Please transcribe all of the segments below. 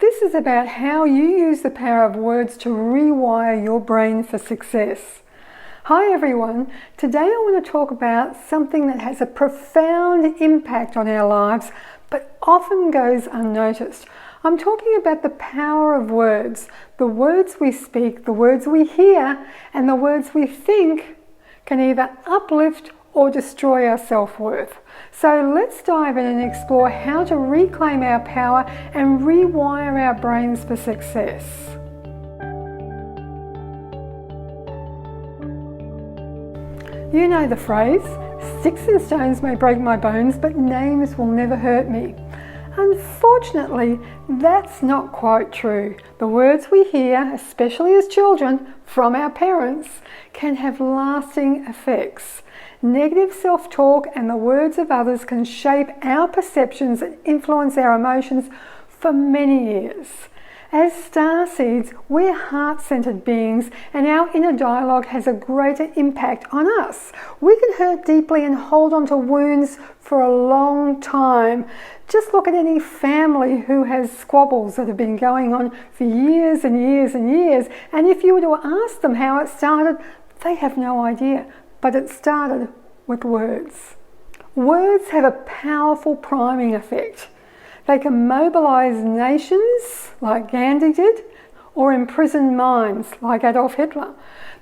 This is about how you use the power of words to rewire your brain for success. Hi everyone, today I want to talk about something that has a profound impact on our lives but often goes unnoticed. I'm talking about the power of words, the words we speak, the words we hear, and the words we think can either uplift or destroy our self-worth. So let's dive in and explore how to reclaim our power and rewire our brains for success. You know the phrase, sticks and stones may break my bones, but names will never hurt me. Unfortunately, that's not quite true. The words we hear, especially as children, from our parents, can have lasting effects. Negative self-talk and the words of others can shape our perceptions and influence our emotions for many years. As starseeds, we're heart-centered beings, and our inner dialogue has a greater impact on us. We can hurt deeply and hold on to wounds for a long time. Just look at any family who has squabbles that have been going on for years and years and years, and if you were to ask them how it started, they have no idea. But it started with words. Words have a powerful priming effect. They can mobilize nations, like Gandhi did, or imprison minds, like Adolf Hitler.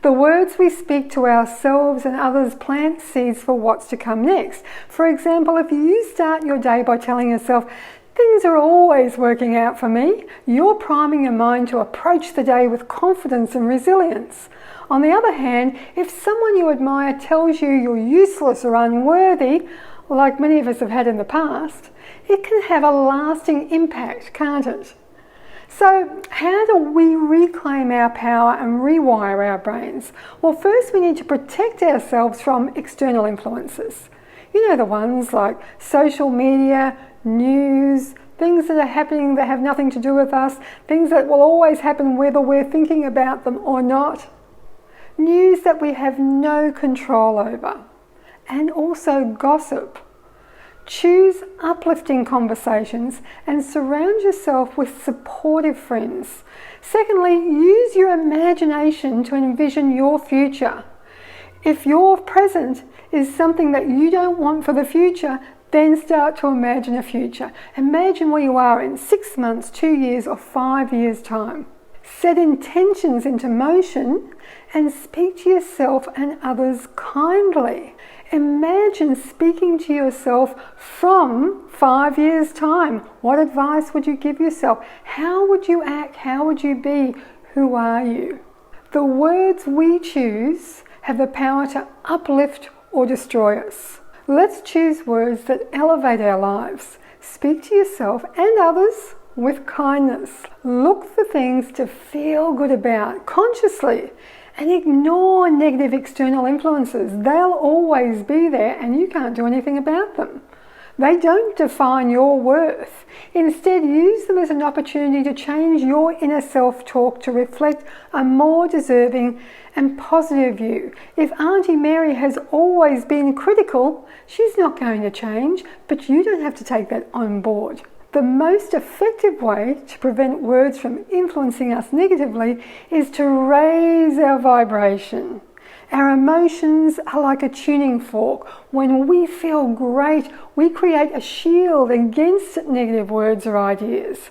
The words we speak to ourselves and others plant seeds for what's to come next. For example, if you start your day by telling yourself, "Things are always working out for me," you're priming your mind to approach the day with confidence and resilience. On the other hand, if someone you admire tells you you're useless or unworthy, like many of us have had in the past, it can have a lasting impact, can't it? So how do we reclaim our power and rewire our brains? Well, first we need to protect ourselves from external influences. You know, the ones like social media, news, things that are happening that have nothing to do with us, things that will always happen whether we're thinking about them or not. News that we have no control over. And also gossip. Choose uplifting conversations and surround yourself with supportive friends. Secondly, use your imagination to envision your future. If your present is something that you don't want for the future, then start to imagine a future. Imagine where you are in 6 months, 2 years, or 5 years' time. Set intentions into motion and speak to yourself and others kindly. Imagine speaking to yourself from 5 years' time. What advice would you give yourself? How would you act? How would you be? Who are you? The words we choose have the power to uplift or destroy us. Let's choose words that elevate our lives. Speak to yourself and others with kindness. Look for things to feel good about consciously and ignore negative external influences. They'll always be there and you can't do anything about them. They don't define your worth. Instead, use them as an opportunity to change your inner self-talk to reflect a more deserving and positive you. If Auntie Mary has always been critical, she's not going to change, but you don't have to take that on board. The most effective way to prevent words from influencing us negatively is to raise our vibration. Our emotions are like a tuning fork. When we feel great, we create a shield against negative words or ideas.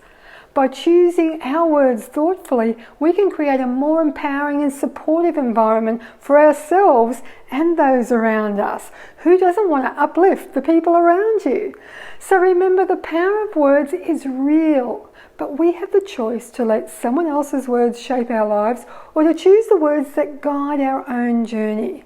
By choosing our words thoughtfully, we can create a more empowering and supportive environment for ourselves and those around us. Who doesn't want to uplift the people around you? So remember, the power of words is real, but we have the choice to let someone else's words shape our lives or to choose the words that guide our own journey.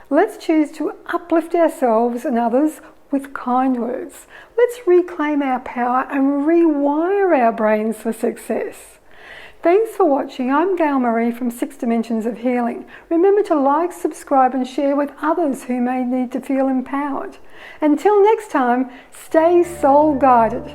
Let's choose to uplift ourselves and others with kind words. Let's reclaim our power and rewire our brains for success. Thanks for watching. I'm Gail Marie from 6 Dimensions of Healing. Remember to like, subscribe and share with others who may need to feel empowered. Until next time, stay soul guided.